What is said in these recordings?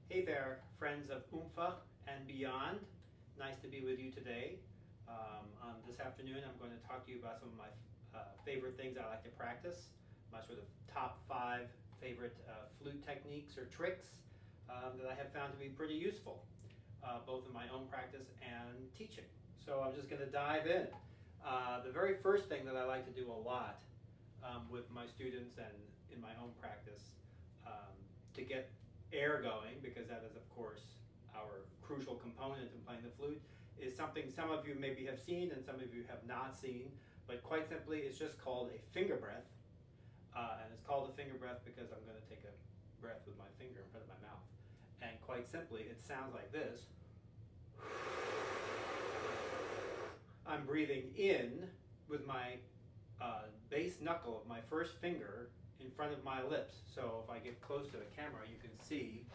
Hey there, friends of Oomfa and beyond. Nice to be with you today. This afternoon I'm going to talk to you about some of my favorite things I like to practice, my sort of top 5 favorite flute techniques or tricks that I have found to be pretty useful, both in my own practice and teaching. So I'm just going to dive in. The very first thing that I like to do a lot with my students and in my own practice to get air going, because that is of course our crucial component in playing the flute, is something some of you maybe have seen and some of you have not seen, but quite simply it's just called a finger breath. And it's called a finger breath because I'm going to take a breath with my finger in front of my mouth. And quite simply it sounds like this. I'm breathing in with my base knuckle of my first finger in front of my lips. So if I get close to the camera, you can see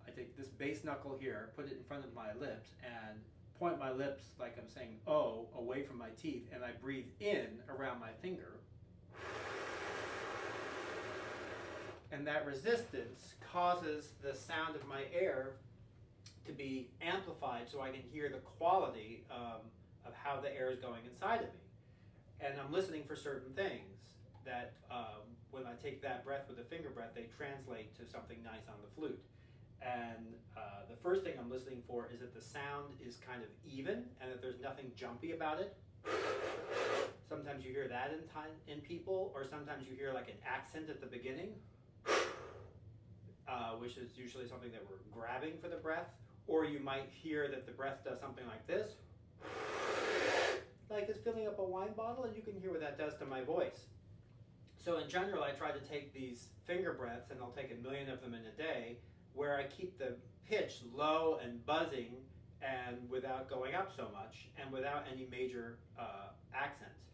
I take this base knuckle here, put it in front of my lips, and point my lips like I'm saying "oh" away from my teeth, and I breathe in around my finger. And that resistance causes the sound of my air to be amplified so I can hear the quality of how the air is going inside of me. And I'm listening for certain things that when I take that breath with the finger breath, they translate to something nice on the flute. And the first thing I'm listening for is that the sound is kind of even and that there's nothing jumpy about it. Sometimes you hear that in people, or sometimes you hear like an accent at the beginning, which is usually something that we're grabbing for the breath. Or you might hear that the breath does something like this, like it's filling up a wine bottle, and you can hear what that does to my voice. So in general, I try to take these finger breaths, and I'll take 1,000,000 of them in a day, where I keep the pitch low and buzzing and without going up so much and without any major accents.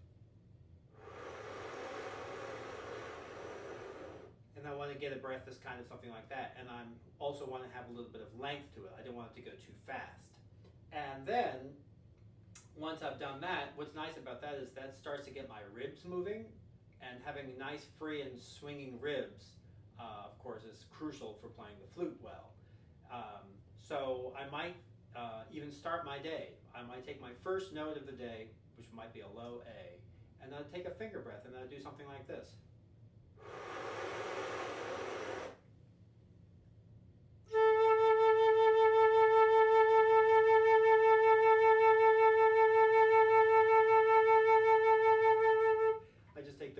And I want to get a breath that's kind of something like that. And I also want to have a little bit of length to it. I don't want it to go too fast. And then once I've done that, what's nice about that is that starts to get my ribs moving, and having nice free and swinging ribs of course is crucial for playing the flute well. So I might even start my day. I might take my first note of the day, which might be a low A, and then I'll take a finger breath and then I'll do something like this.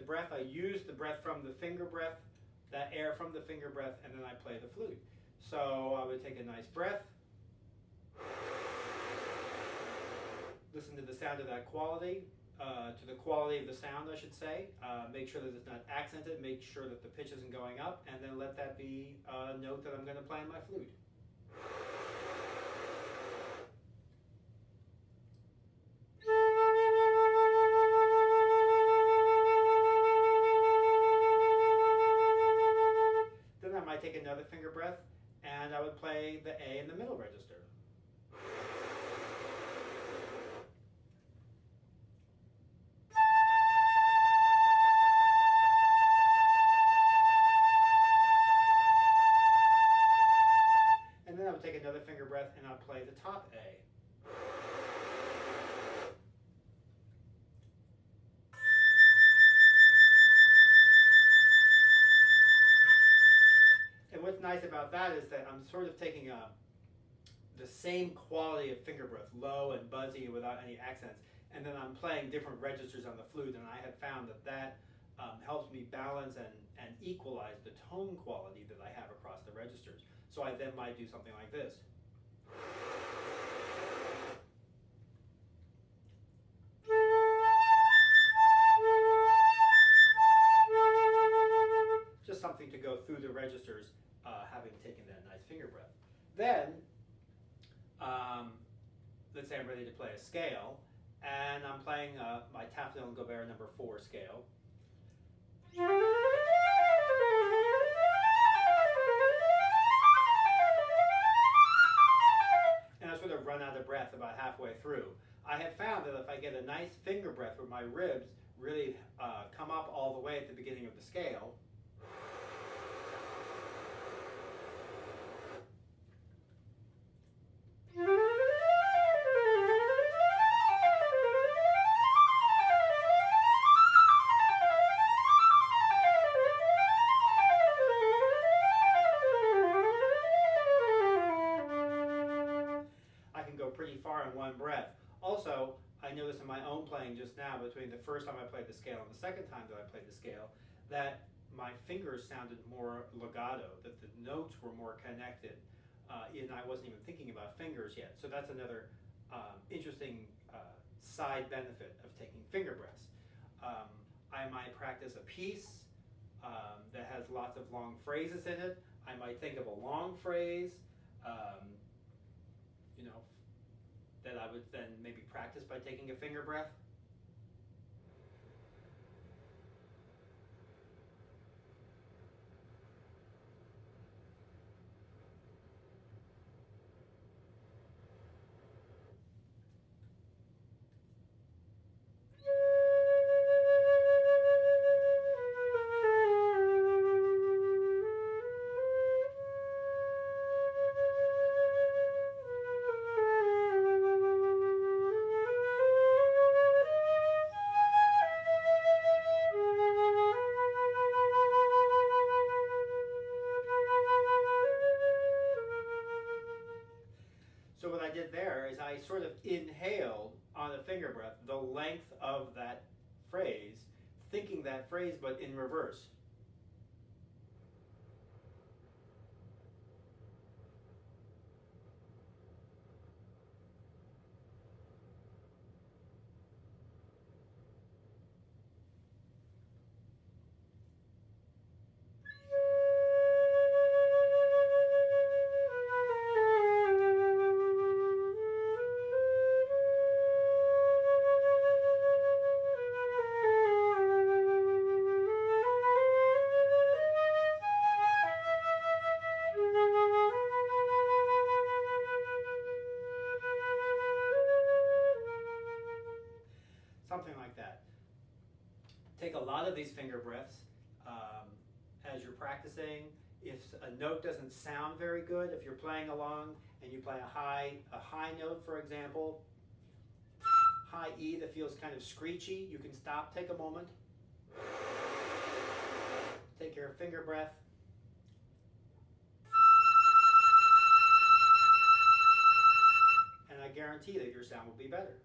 Breath. I use the breath from the finger breath, that air from the finger breath, and then I play the flute. So I would take a nice breath, listen to the sound of that quality, to the quality of the sound, I should say. Make sure that it's not accented, make sure that the pitch isn't going up, and then let that be a note that I'm going to play on my flute. Take another finger breath, and I would play the A in the middle register. And then I would take another finger breath and I'll play the top A. What's nice about that is that I'm sort of taking the same quality of finger breath, low and buzzy without any accents, and then I'm playing different registers on the flute, and I have found that helps me balance and equalize the tone quality that I have across the registers. So I then might do something like this. Just something to go through the registers, having taken that nice finger breath. Then, let's say I'm ready to play a scale, and I'm playing my Taffnell and Gobert number 4 scale. And I sort of run out of breath about halfway through. I have found that if I get a nice finger breath where my ribs really come up all the way at the beginning of the scale, pretty far in one breath. Also, I noticed in my own playing just now, between the first time I played the scale and the second time that I played the scale, that my fingers sounded more legato, that the notes were more connected, and I wasn't even thinking about fingers yet. So that's another interesting side benefit of taking finger breaths. I might practice a piece that has lots of long phrases in it. I might think of a long phrase, you know, that I would then maybe practice by taking a finger breath. So what I did there is I sort of inhaled on a finger breath the length of that phrase, thinking that phrase but in reverse. Something like that. Take a lot of these finger breaths as you're practicing. If a note doesn't sound very good, if you're playing along and you play a high note, for example, high E that feels kind of screechy, you can stop, take a moment, take your finger breath. And I guarantee that your sound will be better.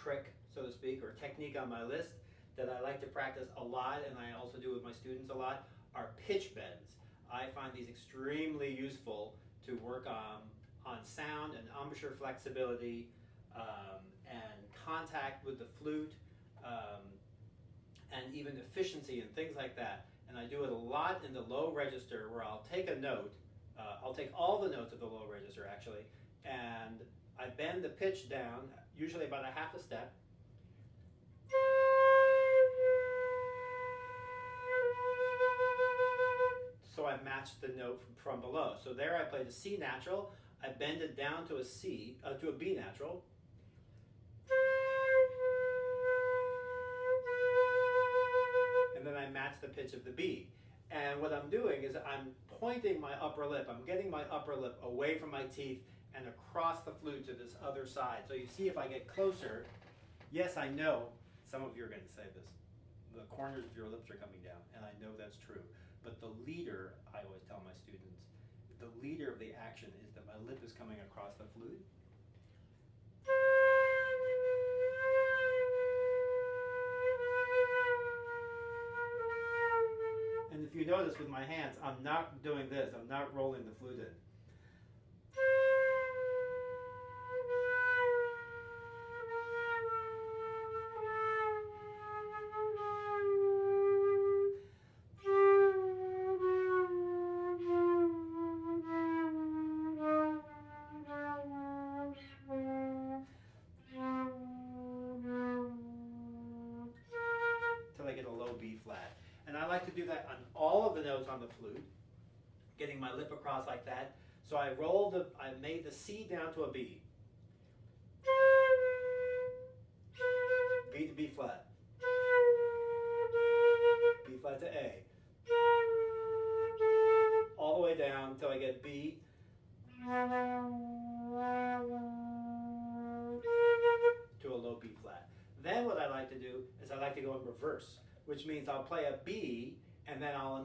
Trick, so to speak, or technique on my list that I like to practice a lot, and I also do with my students a lot, are pitch bends. I find these extremely useful to work on sound and embouchure flexibility and contact with the flute and even efficiency and things like that. And I do it a lot in the low register, where I'll take a note, I'll take all the notes of the low register actually, and I bend the pitch down, usually about a half a step. So I match the note from below. So there I play the C natural, I bend it down to a B natural. And then I match the pitch of the B. And what I'm doing is I'm pointing my upper lip. I'm getting my upper lip away from my teeth and across the flute to this other side. So you see, if I get closer, yes, I know some of you are going to say this. The corners of your lips are coming down, and I know that's true. But the leader, I always tell my students, the leader of the action is that my lip is coming across the flute. And if you notice with my hands, I'm not doing this. I'm not rolling the flute in. And I like to do that on all of the notes on the flute, getting my lip across like that. So I made the C down to a B. B to B flat. B flat to A. All the way down until I get B. To a low B flat. Then what I like to do is I like to go in reverse, which means I'll play a B, and then I'll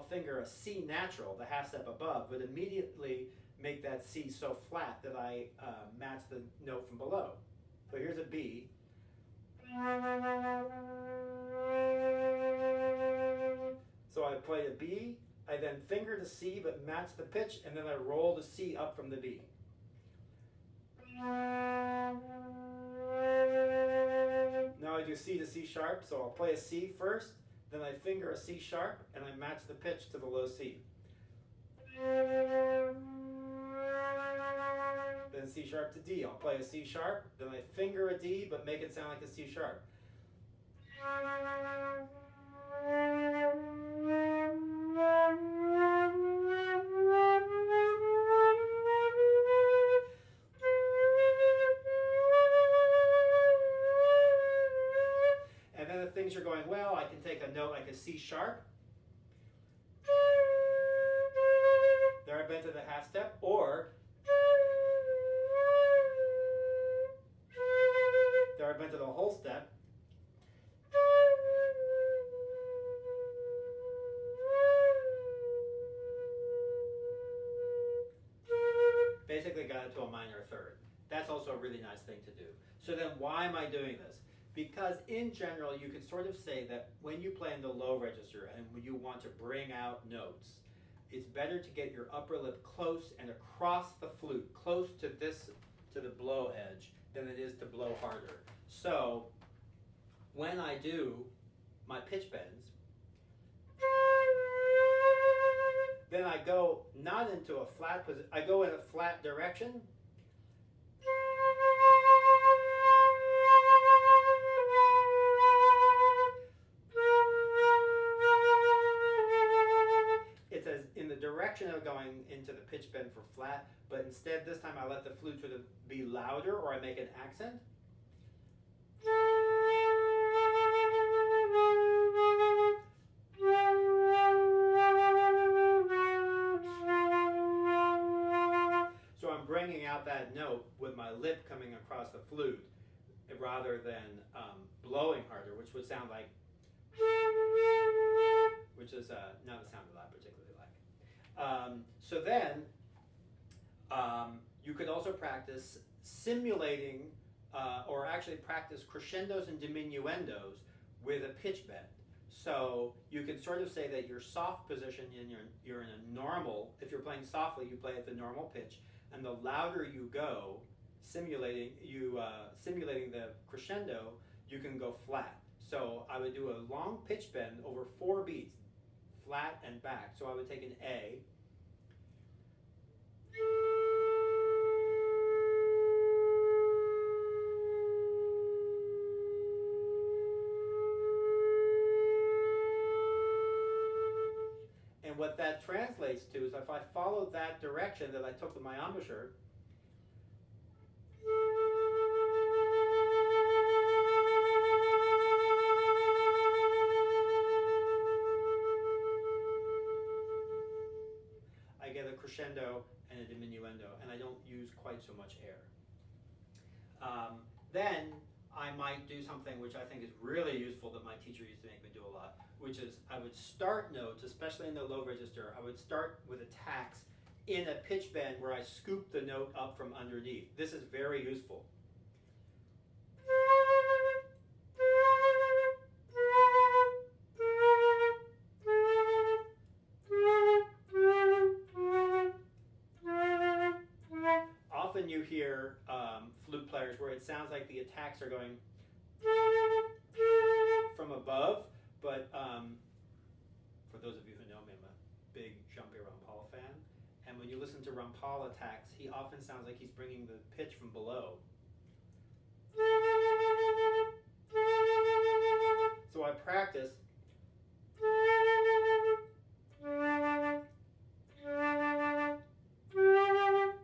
finger a C natural, the half step above, but immediately make that C so flat that I match the note from below. So here's a B. So I play a B, I then finger the C but match the pitch, and then I roll the C up from the B. Now I do C to C sharp, so I'll play a C first, then I finger a C sharp, and I match the pitch to the low C. Then C sharp to D. I'll play a C sharp, then I finger a D, but make it sound like a C sharp. And then if things are going well, I can take a note like a C sharp. There I bend to the half step, or there I bend to the whole step. Basically got it to a minor third. That's also a really nice thing to do. So then why am I doing this? Because in general, you could sort of say that when you play in the low register and when you want to bring out notes, it's better to get your upper lip close and across the flute, close to the blow edge, than it is to blow harder. So when I do my pitch bends, then I go not into a flat position, I go in a flat direction. It's as in the direction of going into the pitch bend for flat, but instead this time I let the flute sort of be louder, or I make an accent. So I'm bringing out that note with my lip coming across the flute rather than blowing harder, which would sound like, which is not a sound that I particularly like. So then you could also practice simulating or actually practice crescendos and diminuendos with a pitch bend. So you could sort of say that your soft position, you're in a normal, if you're playing softly, you play at the normal pitch, and the louder you go, simulating the crescendo, you can go flat. So I would do a long pitch bend over 4 beats, flat and back. So I would take an A, and what that translates to is if I follow that direction that I took with my embouchure, I get a crescendo and a diminuendo, and I don't use quite so much air. Then I might do something which I think is really useful that my teacher used to make me do a lot, which is I would start notes, especially in the low register, I would start with attacks in a pitch bend where I scoop the note up from underneath. This is very useful. Often you hear flute players where it sounds like the attacks are going from above, but for those of you who know me, I'm a big Jean-Pierre Rampal fan, and when you listen to Rampal attacks, he often sounds like he's bringing the pitch from below. So I practice.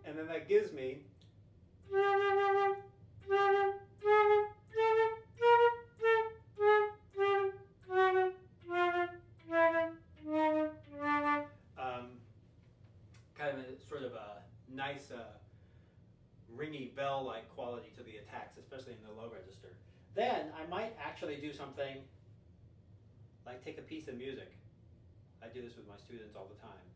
And then that gives me kind of a sort of a nice ringy bell-like quality to the attacks, especially in the low register. Then I might actually do something like take a piece of music. I do this with my students all the time,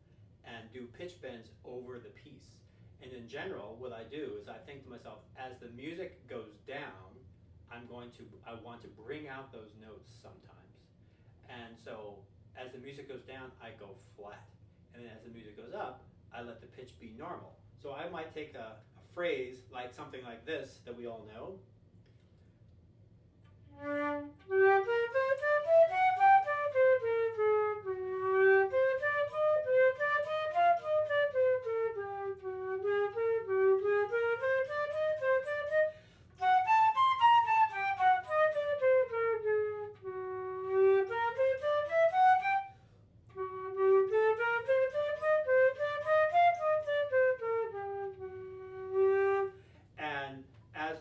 and do pitch bends over the piece. And in general, what I do is I think to myself, as the music goes down, I want to bring out those notes sometimes. And so as the music goes down, I go flat. And then as the music goes up, I let the pitch be normal. So I might take a phrase like something like this that we all know.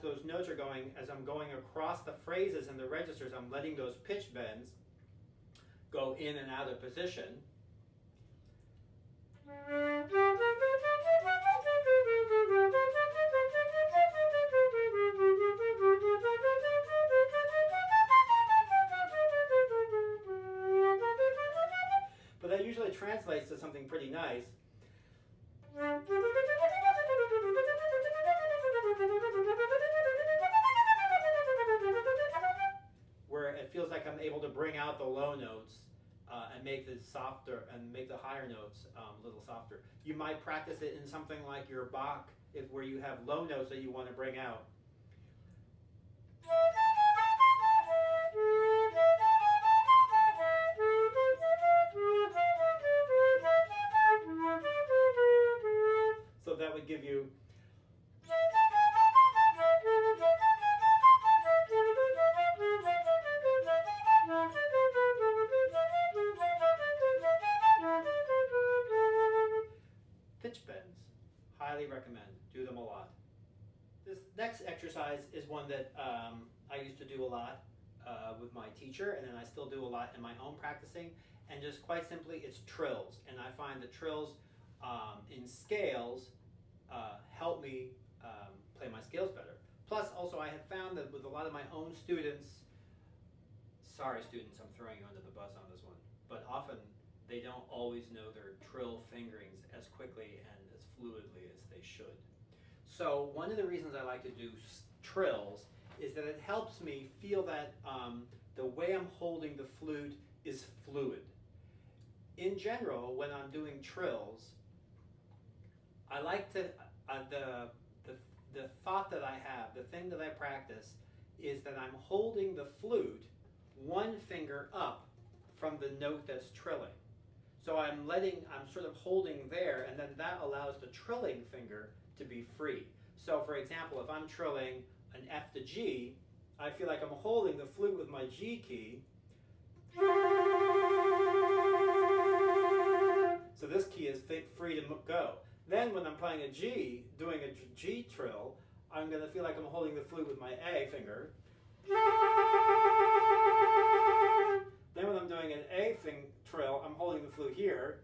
Those notes are going, as I'm going across the phrases and the registers, I'm letting those pitch bends go in and out of position. But that usually translates to something pretty nice. Where it feels like I'm able to bring out the low notes and make the softer and make the higher notes a little softer. You might practice it in something like your Bach, where you have low notes that you want to bring out. So that would give you. Pitch bends, highly recommend, do them a lot. This next exercise is one that I used to do a lot with my teacher, and then I still do a lot in my own practicing, and just quite simply, it's trills. And I find that trills in scales help me play my scales better. Plus, also, I have found that with a lot of my own students, sorry students, I'm throwing you under the bus on this one, but often they don't always know their trill fingerings as quickly and as fluidly as they should. So one of the reasons I like to do trills is that it helps me feel that the way I'm holding the flute is fluid. In general, when I'm doing trills, I like to, the thought that I have, the thing that I practice, is that I'm holding the flute one finger up from the note that's trilling. So I'm sort of holding there, and then that allows the trilling finger to be free. So for example, if I'm trilling an F to G, I feel like I'm holding the flute with my G key. So this key is free to go. Then when I'm playing a G, doing a G trill, I'm going to feel like I'm holding the flute with my A finger. Then when I'm doing an A trill, I'm holding the flute here.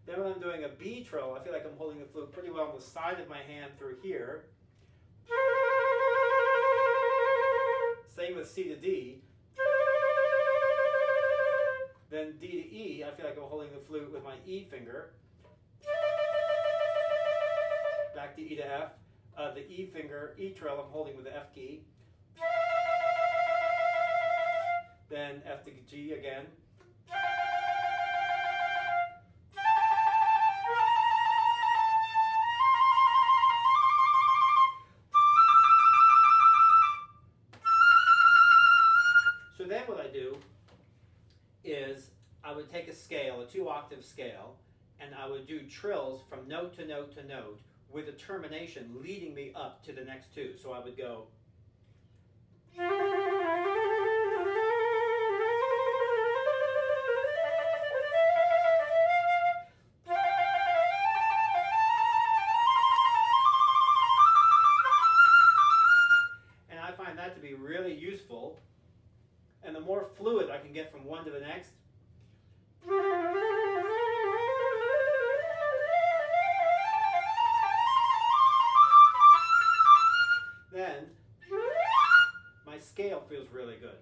Then when I'm doing a B trill, I feel like I'm holding the flute pretty well on the side of my hand through here. Same with C to D. Then D to E, I feel like I'm holding the flute with my E finger. Back to E to F. The E finger, E trill, I'm holding with the F key. Then F to G again. So then what I do is I would take a scale, a 2-octave scale, and I would do trills from note to note to note with a termination leading me up to the next two. So I would go. And I find that to be really useful. And the more fluid I can get from one to the next, then my scale feels really good.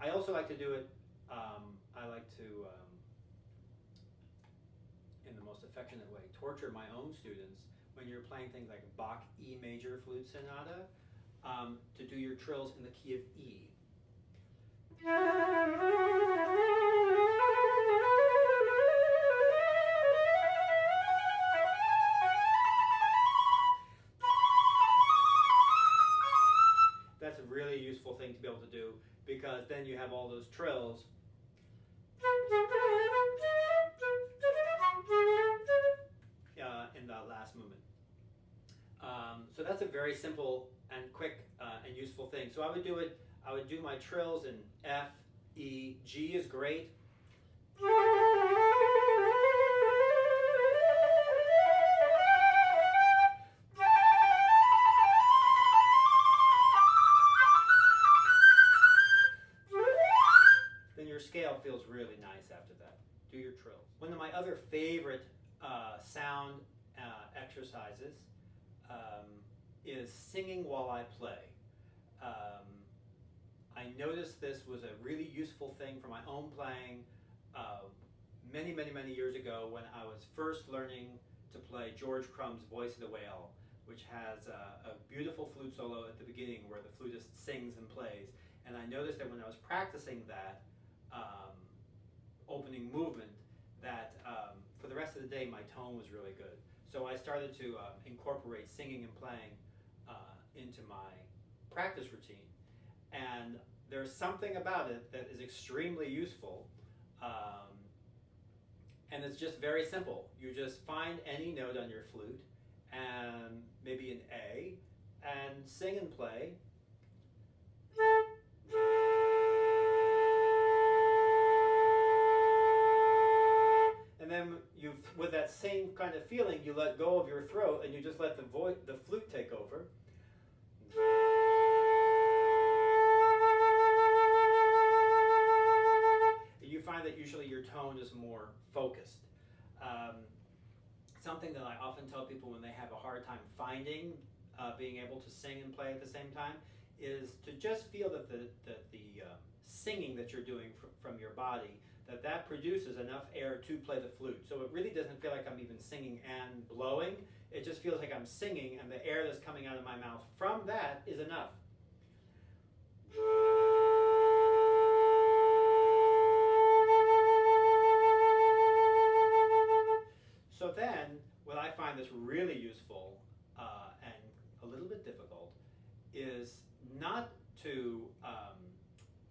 I also like to do it, I like to in the most affectionate way, torture my own students when you're playing things like Bach E major flute sonata, to do your trills in the key of E. That's a really useful thing to be able to do, because then you have all those trills in the last movement. So that's a very simple and quick and useful thing. So I would do my trills in F, E, G is great. Then your scale feels really nice after that. Do your trills. One of my other favorite sound exercises is singing while I play. I noticed this was a really useful thing for my own playing many years ago when I was first learning to play George Crumb's Voice of the Whale, which has a beautiful flute solo at the beginning where the flutist sings and plays. And I noticed that when I was practicing that opening movement, that for the rest of the day my tone was really good. So I started to incorporate singing and playing into my practice routine. And there's something about it that is extremely useful. And it's just very simple. You just find any note on your flute, and maybe an A, and sing and play. And then with that same kind of feeling, you let go of your throat and you just let the flute take over. You find that usually your tone is more focused. Something that I often tell people when they have a hard time finding being able to sing and play at the same time is to just feel that the singing that you're doing from your body, that produces enough air to play the flute. So it really doesn't feel like I'm even singing and blowing. It just feels like I'm singing, and the air that's coming out of my mouth from that is enough. So then, what I find that's really useful and a little bit difficult is not to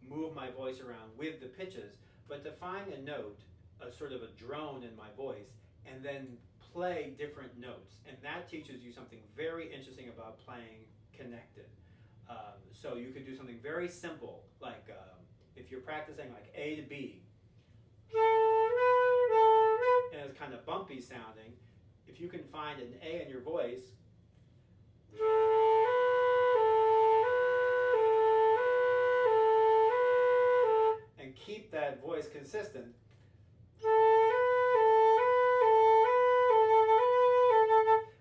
move my voice around with the pitches, but to find a note, a sort of a drone in my voice, and then play different notes. And that teaches you something very interesting about playing connected. So you could do something very simple, like if you're practicing like A to B, and it's kind of bumpy sounding, if you can find an A in your voice, and keep that voice consistent,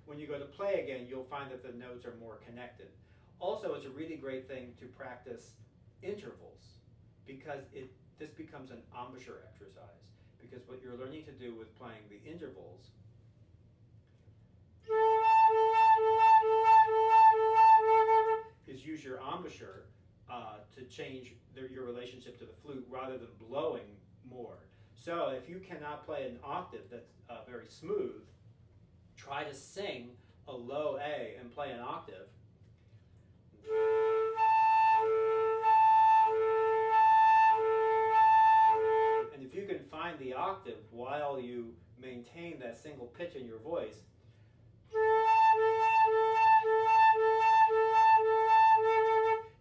when you go to play again, you'll find that the notes are more connected. Also, it's a really great thing to practice intervals, because this becomes an embouchure exercise. Because what you're learning to do with playing the intervals is use your embouchure to change your relationship to the flute rather than blowing more. So if you cannot play an octave that's very smooth, try to sing a low A and play an octave. And if you can find the octave while you maintain that single pitch in your voice,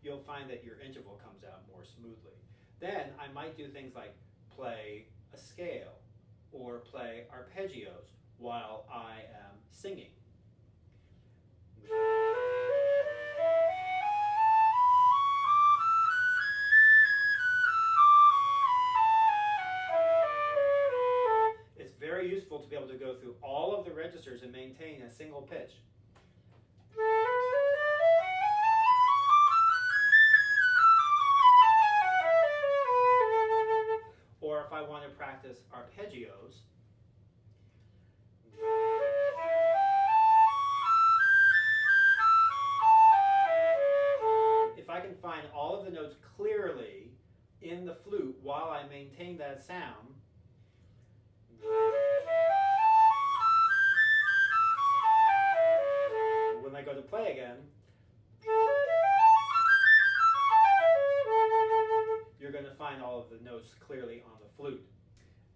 you'll find that your interval comes out more smoothly. Then I might do things like play a scale or play arpeggios while I am singing. It's very useful to be able to go through all of the registers and maintain a single pitch. Or if I want to practice arpeggios, If I can find all of the notes clearly in the flute while I maintain that sound, when I go to play again, you're going to find all of the notes clearly on the flute.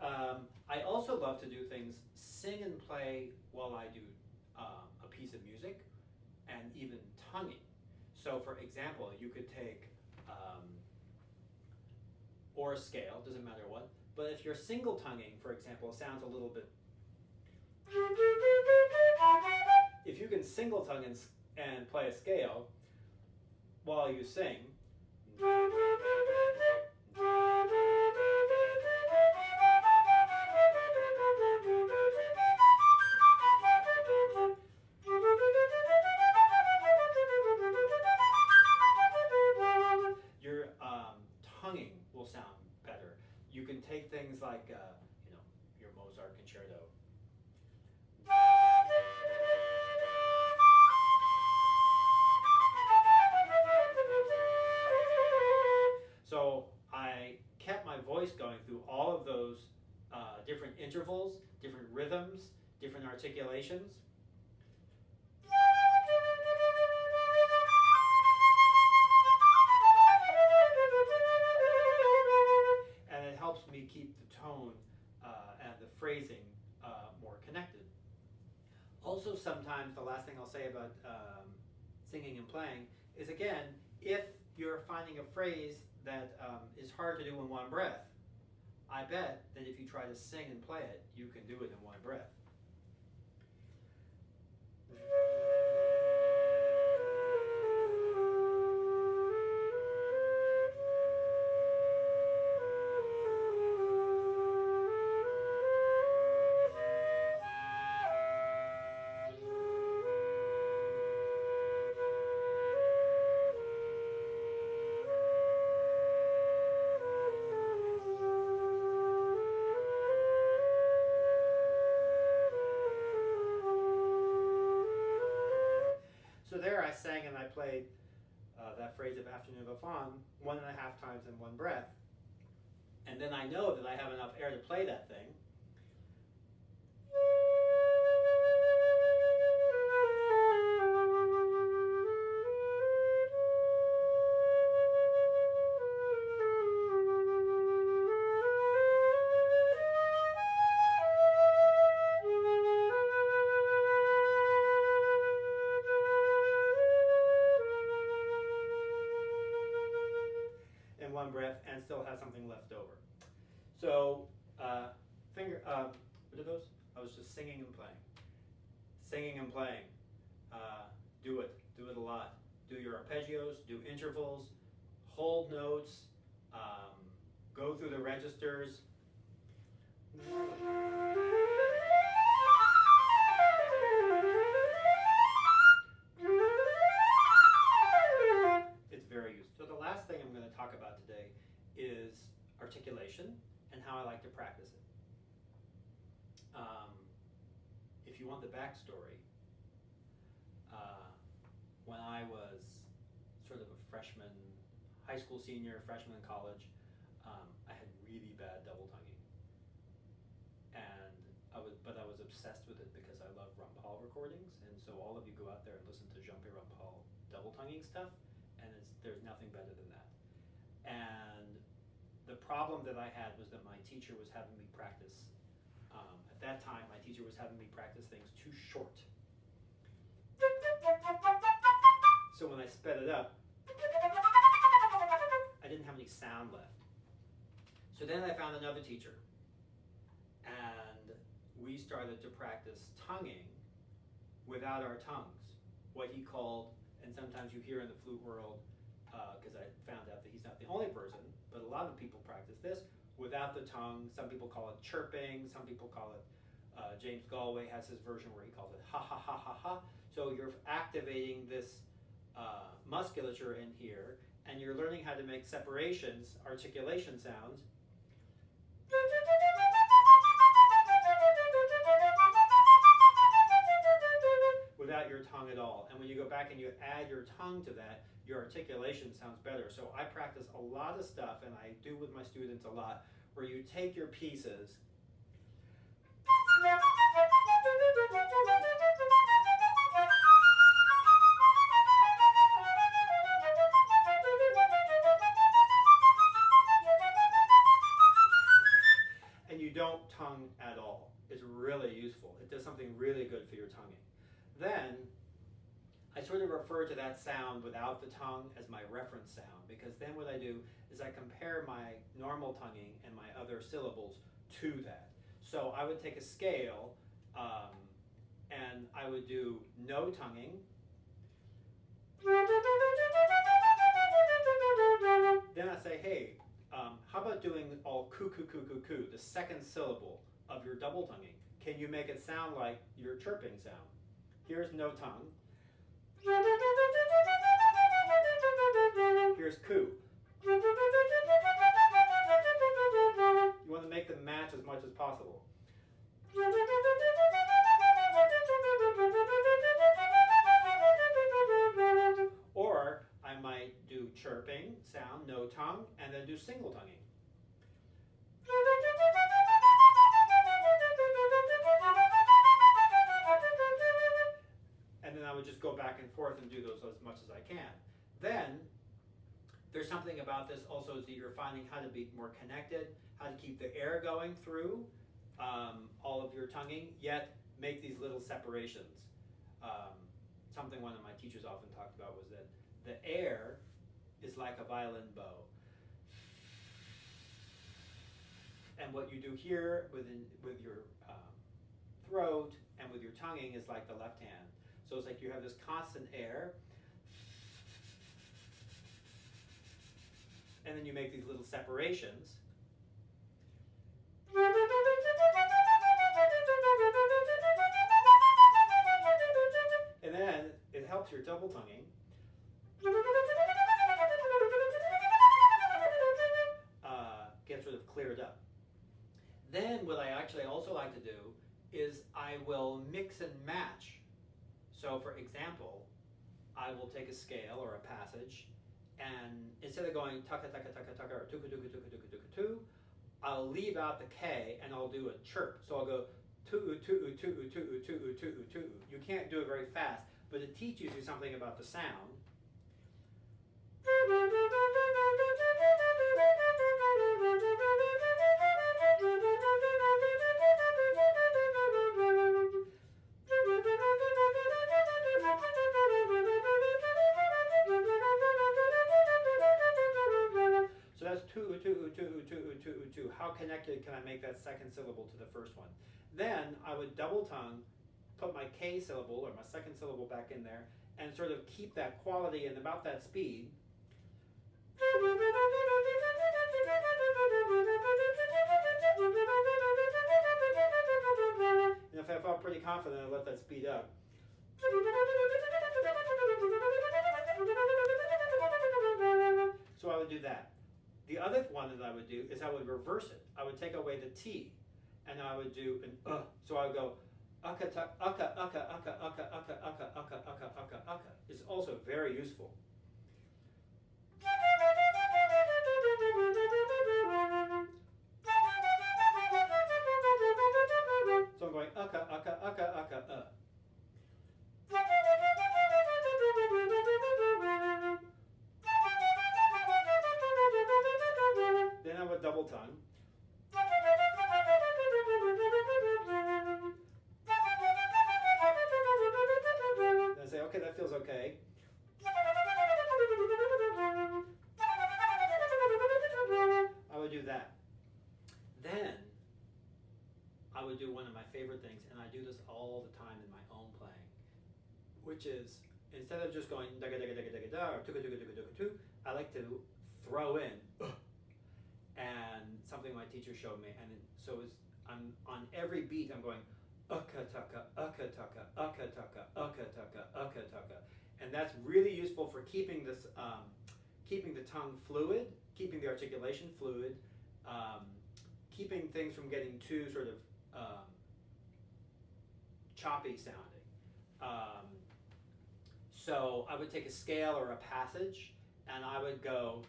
I also love to do things, sing and play while I do a piece of music, and even tonguing. So for example, you could take or a scale, doesn't matter what, but if you're single tonguing, for example, it sounds a little bit. If you can single tongue and play a scale while you sing, your tonguing will sound better. You can take things like, your Mozart concerto. So I kept my voice going through all of those different intervals, different rhythms, different articulations. And it helps me keep the tone and the phrasing more connected. Also, sometimes the last thing I'll say about singing and playing is, again, if you're finding a phrase that is hard to do in one breath, I bet that if you try to sing and play it, you can do it in one breath. So there I sang and I played that phrase of Afternoon of a Faun 1.5 times in one breath. And then I know that I have enough air to play that thing. One breath and still have something left over. So what are those? I was just singing and playing. Singing and playing. Do it a lot. Do your arpeggios, do intervals, hold notes, go through the registers. It's very useful. So the last thing I'm going to talk about today is articulation and how I like to practice it. If you want the backstory, when I was sort of a freshman, high school senior, freshman in college, I had really bad double tonguing, and I was obsessed with it because I love Rumpal recordings, and so all of you go out there and listen to Jean-Pierre Rumpal double tonguing stuff, and there's nothing better than that. And the problem that I had was that my teacher was having me practice. At that time, my teacher was having me practice things too short. So when I sped it up, I didn't have any sound left. So then I found another teacher, and we started to practice tonguing without our tongues, what he called, and sometimes you hear in the flute world, because I found out that he's not the only person, but a lot of people practice this without the tongue. Some people call it chirping, some people call it, James Galway has his version where he calls it ha ha ha ha ha. So you're activating this musculature in here, and you're learning how to make separations, articulation sounds. back and you add your tongue to that, your articulation sounds better. So I practice a lot of stuff, and I do with my students a lot, where you take your pieces and you don't tongue at all. It's really useful. It does something really good for your tonguing. Then I sort of refer to that sound without the tongue as my reference sound, because then what I do is I compare my normal tonguing and my other syllables to that. So I would take a scale and I would do no tonguing. Then I say, hey, how about doing all coo, coo, coo, coo, coo, the second syllable of your double tonguing? Can you make it sound like your chirping sound? Here's no tongue. Here's coo. You want to make them match as much as possible. Or I might do chirping sound, no tongue, and then do single tonguing. And then I would just go back and forth and do those as much as I can. Then there's something about this also is that you're finding how to be more connected, how to keep the air going through all of your tonguing, yet make these little separations. Something one of my teachers often talked about was that the air is like a violin bow. And what you do here with your throat and with your tonguing is like the left hand. So it's like you have this constant air, and then you make these little separations. And then it helps your double tonguing. Get sort of cleared up. Then what I actually also like to do is I will mix and match. So for example, I will take a scale or a passage, and instead of going tucka tucka tucka tucka or tuka tuka tuka tuka tuka tu, I'll leave out the K and I'll do a chirp. So I'll go tu tu tu tu tu tu tu tu. You can't do it very fast, but it teaches you something about the sound. So that's tu, tu, tu, tu, tu, tu. How connected can I make that second syllable to the first one? Then I would double tongue, put my K syllable or my second syllable back in there, and sort of keep that quality and about that speed. And if I felt pretty confident, I'd let that speed up. So I would do that. The other one that I would do is I would reverse it. I would take away the T, and I would do an So I would go ucka tuck ucka ucka ucka ucka ucka ucka ucka ucka ucka ucka. It's also very useful. So I'm going ucka ucka ucka ucka Then I would double tongue. Then I say, okay, that feels okay. I would do that. Then I would do one of my favorite things, and I do this all the time in my own playing, which is instead of just going da da da da da da or tuka tuka tuka tuka tu, I like to throw in and something my teacher showed me, and so it's I'm on every beat I'm going ucka tucka ucka tucka ucka tucka ucka tucka ucka tucka, and that's really useful for keeping this keeping the tongue fluid, keeping the articulation fluid, keeping things from getting too sort of choppy sounding. So I would take a scale or a passage, and I would go.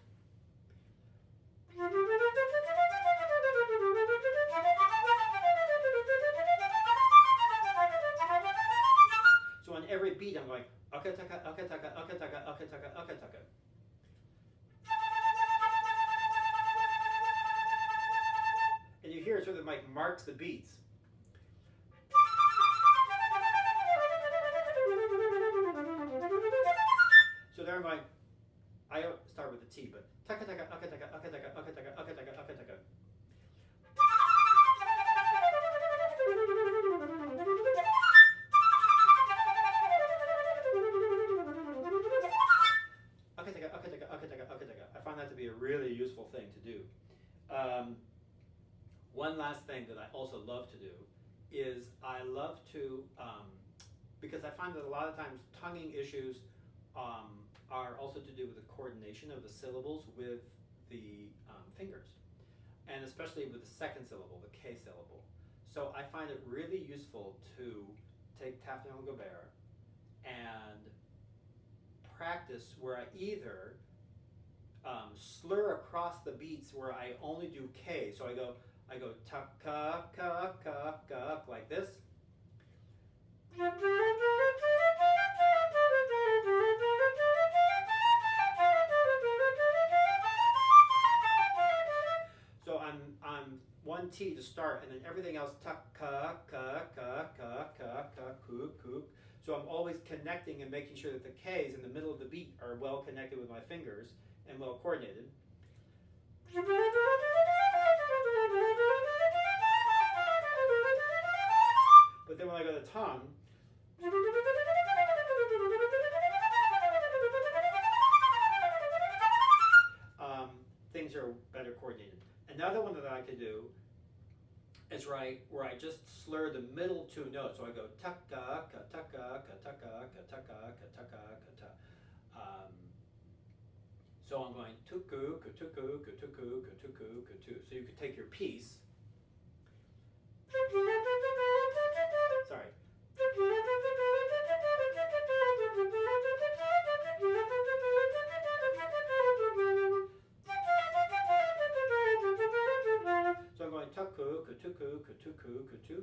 So on every beat, I'm going akataka, akataka, akataka, akataka, akataka. And you hear it sort of like marks the beats. So there I'm going, I start with the T, but takataka, akataka, akataka, akataka, akataka, akataka. Akataka, akataka, akataka, akataka. I find that to be a really useful thing to do. One last thing that I also love to do is I love to, because I find that a lot of times tonguing issues are also to do with the coordination of the syllables with the fingers, and especially with the second syllable, the K syllable. So I find it really useful to take Taffy-on Gobert and practice where I either slur across the beats where I only do K. So I go ta ka ka ka ka like this. So I'm one T to start, and then everything else ta ka ka ka ka ka ka ku ku. So I'm always connecting and making sure that the K's in the middle of the beat are well connected with my fingers and well coordinated. But then when I go to the tongue, things are better coordinated. Another one that I could do is where I just slur the middle two notes. So I go taka ka taka ka taka ka taka ka taka ka ta. So I'm going tuku kutuku kutuku kutuku kutu. So you could take your piece. Sorry. So I'm going taku kutuku kutuku kutu.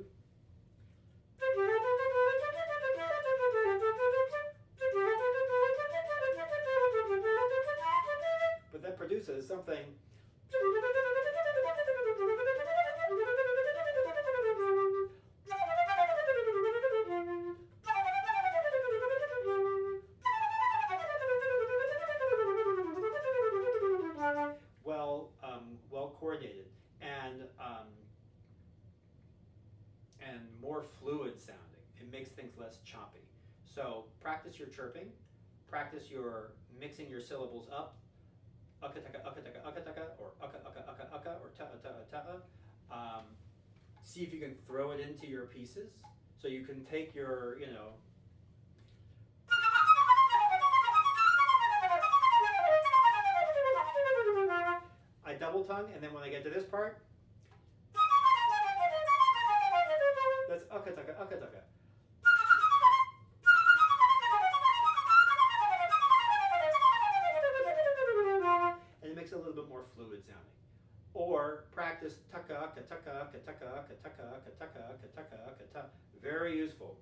But that produces something. Well coordinated and more fluid sounding. It makes things less choppy. So practice your chirping, practice your mixing your syllables up, akataka, akataka, akataka, or aka, aka, aka, aka, or ta, ta, ta. See if you can throw it into your pieces. So you can take your, I double tongue, and then when I get to this part, that's akataka, akataka. And it makes it a little bit more fluid sounding. Or practice taka, kataka, kataka, kataka, kataka, kataka, kataka. Very useful.